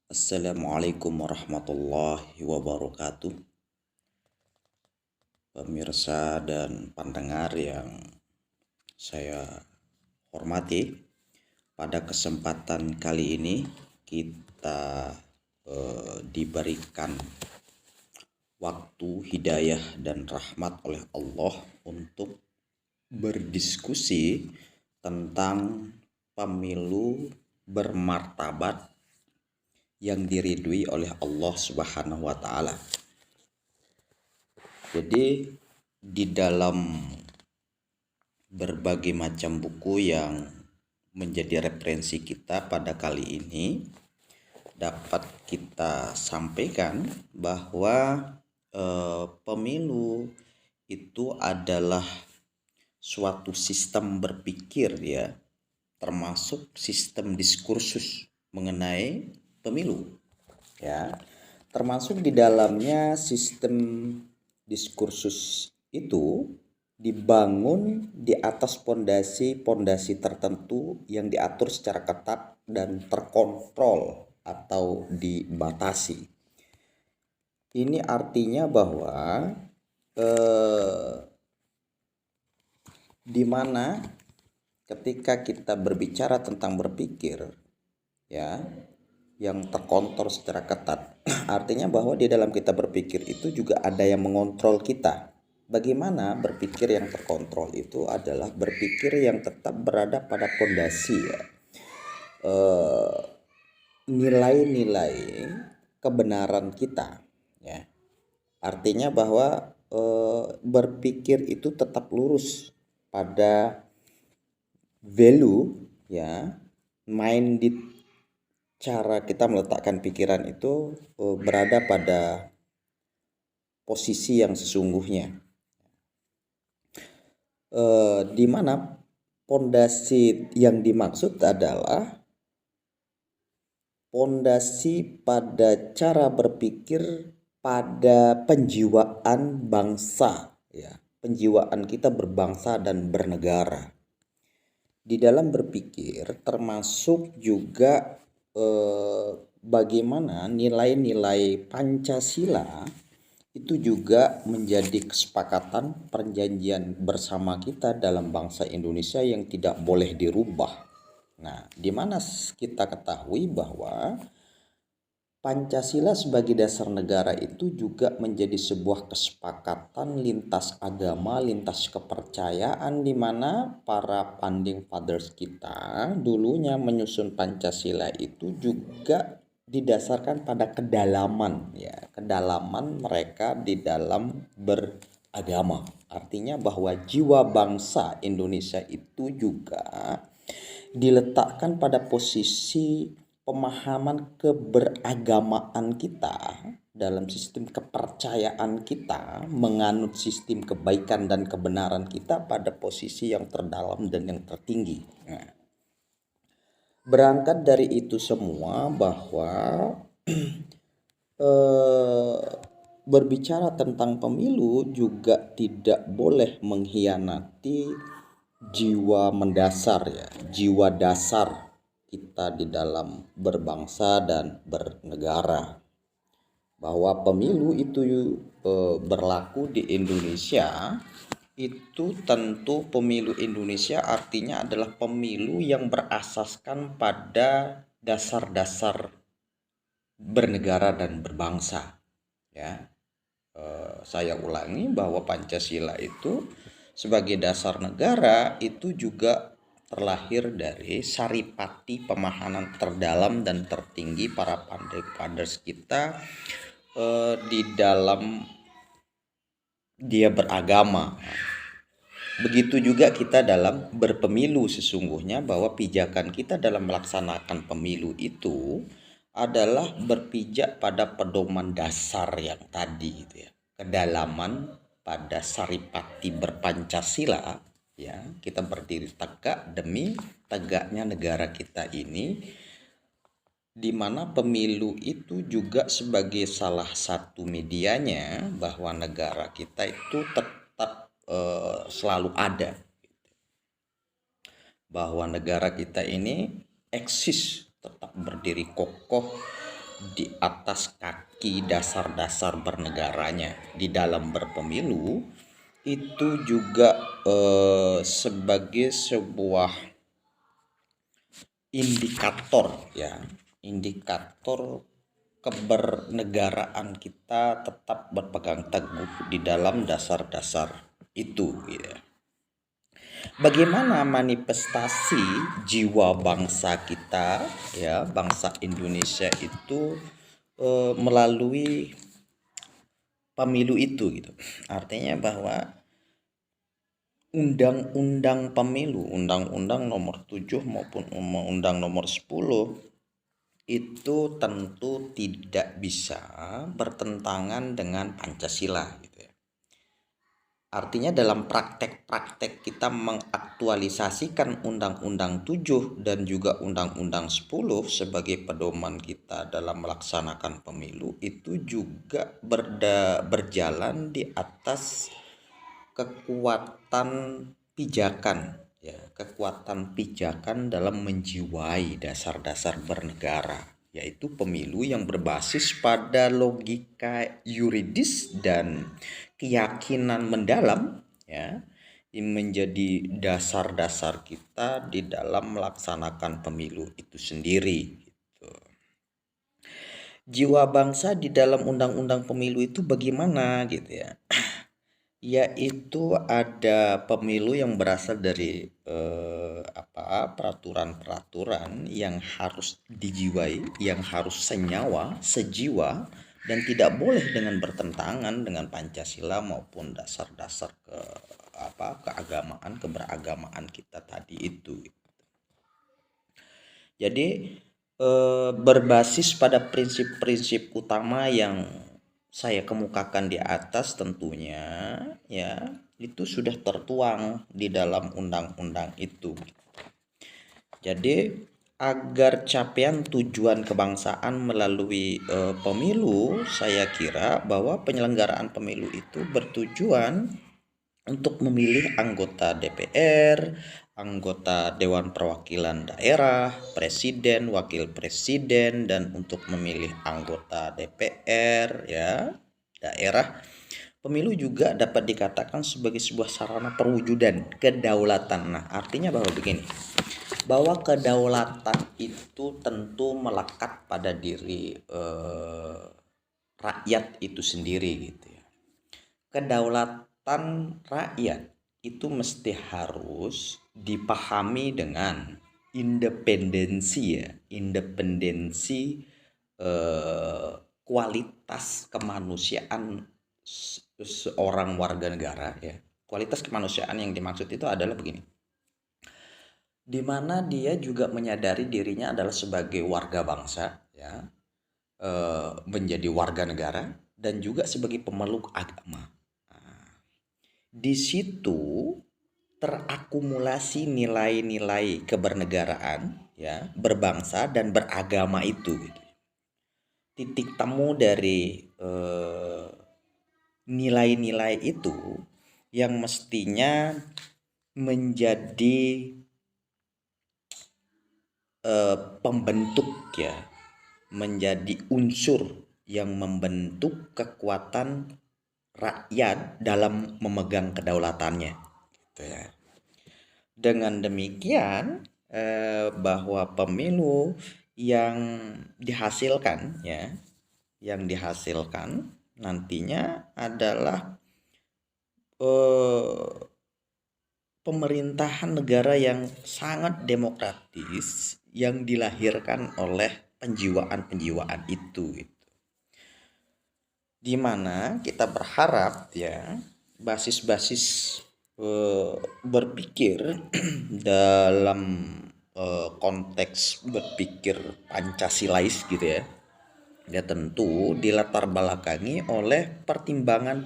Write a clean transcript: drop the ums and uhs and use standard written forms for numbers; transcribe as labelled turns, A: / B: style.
A: Assalamualaikum warahmatullahi wabarakatuh. Pemirsa dan pendengar yang saya hormati, pada kesempatan kali ini kita diberikan waktu hidayah dan rahmat oleh Allah untuk berdiskusi tentang pemilu bermartabat yang diridhoi oleh Allah Subhanahu wa taala. Jadi di dalam berbagai macam buku yang menjadi referensi kita pada kali ini dapat kita sampaikan bahwa pemilu itu adalah suatu sistem berpikir ya, termasuk sistem diskursus mengenai pemilu ya. Termasuk di dalamnya sistem diskursus itu dibangun di atas pondasi tertentu yang diatur secara ketat dan terkontrol atau dibatasi. Ini artinya bahwa di mana ketika kita berbicara tentang berpikir ya yang terkontrol secara ketat, artinya bahwa di dalam kita berpikir itu juga ada yang mengontrol kita. Bagaimana berpikir yang terkontrol itu adalah berpikir yang tetap berada pada pondasi ya, nilai-nilai kebenaran kita ya. Artinya bahwa berpikir itu tetap lurus pada value ya, minded, cara kita meletakkan pikiran itu berada pada posisi yang sesungguhnya, di mana pondasi yang dimaksud adalah pondasi pada cara berpikir pada penjiwaan bangsa ya, penjiwaan kita berbangsa dan bernegara. Di dalam berpikir termasuk juga bagaimana nilai-nilai Pancasila itu juga menjadi kesepakatan perjanjian bersama kita dalam bangsa Indonesia yang tidak boleh dirubah. Nah, di mana kita ketahui bahwa Pancasila sebagai dasar negara itu juga menjadi sebuah kesepakatan lintas agama, lintas kepercayaan, di mana para founding fathers kita dulunya menyusun Pancasila itu juga didasarkan pada kedalaman ya, kedalaman mereka di dalam beragama. Artinya bahwa jiwa bangsa Indonesia itu juga diletakkan pada posisi pemahaman keberagamaan kita dalam sistem kepercayaan kita, menganut sistem kebaikan dan kebenaran kita pada posisi yang terdalam dan yang tertinggi. Nah, berangkat dari itu semua bahwa berbicara tentang pemilu juga tidak boleh mengkhianati jiwa mendasar ya, jiwa dasar kita di dalam berbangsa dan bernegara. Bahwa pemilu itu berlaku di Indonesia, itu tentu pemilu Indonesia artinya adalah pemilu yang berasaskan pada dasar-dasar bernegara dan berbangsa ya. Saya ulangi bahwa Pancasila itu sebagai dasar negara itu juga terlahir dari saripati pemahaman terdalam dan tertinggi para founders kita di dalam dia beragama. Begitu juga kita dalam berpemilu, sesungguhnya bahwa pijakan kita dalam melaksanakan pemilu itu adalah berpijak pada pedoman dasar yang tadi gitu ya. Kedalaman pada saripati berpancasila ya, kita berdiri tegak demi tegaknya negara kita ini, di mana pemilu itu juga sebagai salah satu medianya bahwa negara kita itu tetap selalu ada, bahwa negara kita ini eksis, tetap berdiri kokoh di atas kaki dasar-dasar bernegaranya di dalam berpemilu itu juga sebagai sebuah indikator kebernegaraan kita tetap berpegang teguh di dalam dasar-dasar itu ya. Bagaimana manifestasi jiwa bangsa kita ya, bangsa Indonesia itu melalui pemilu itu gitu. Artinya bahwa undang-undang pemilu, undang-undang nomor 7 maupun undang nomor 10 itu tentu tidak bisa bertentangan dengan Pancasila gitu ya. Artinya dalam praktek-praktek kita mengaktualisasikan Undang-Undang 7 dan juga Undang-Undang 10 sebagai pedoman kita dalam melaksanakan pemilu itu juga berjalan di atas kekuatan pijakan ya, kekuatan pijakan dalam menjiwai dasar-dasar bernegara, yaitu pemilu yang berbasis pada logika yuridis dan keyakinan mendalam ya, menjadi dasar-dasar kita di dalam melaksanakan pemilu itu sendiri gitu. Jiwa bangsa di dalam undang-undang pemilu itu bagaimana gitu ya, yaitu ada pemilu yang berasal dari peraturan-peraturan yang harus dijiwai, yang harus senyawa, sejiwa, dan tidak boleh dengan bertentangan dengan Pancasila maupun dasar-dasar keberagamaan kita tadi itu. Jadi berbasis pada prinsip-prinsip utama yang saya kemukakan di atas tentunya ya, itu sudah tertuang di dalam undang-undang itu. Jadi agar capaian tujuan kebangsaan melalui pemilu, saya kira bahwa penyelenggaraan pemilu itu bertujuan untuk memilih anggota DPR, anggota Dewan Perwakilan Daerah, presiden, wakil presiden, dan untuk memilih anggota DPR ya daerah. Pemilu juga dapat dikatakan sebagai sebuah sarana perwujudan kedaulatan. Nah, artinya bahwa begini, bahwa kedaulatan itu tentu melekat pada diri rakyat itu sendiri gitu ya. Kedaulatan rakyat itu mesti harus dipahami dengan independensi kualitas kemanusiaan seorang warga negara ya. Kualitas kemanusiaan yang dimaksud itu adalah begini, di mana dia juga menyadari dirinya adalah sebagai warga bangsa ya, menjadi warga negara dan juga sebagai pemeluk agama. Di situ terakumulasi nilai-nilai kebernegaraan ya, berbangsa dan beragama itu gitu. Titik temu dari nilai-nilai itu yang mestinya menjadi pembentuk ya, menjadi unsur yang membentuk kekuatan rakyat dalam memegang kedaulatannya gitu ya. Dengan demikian bahwa pemilu yang dihasilkan nantinya adalah pemerintahan negara yang sangat demokratis yang dilahirkan oleh penjiwaan-penjiwaan itu gitu. Di mana kita berharap ya basis-basis berpikir dalam konteks berpikir Pancasilais gitu ya, ya tentu dilatar belakangi oleh pertimbangan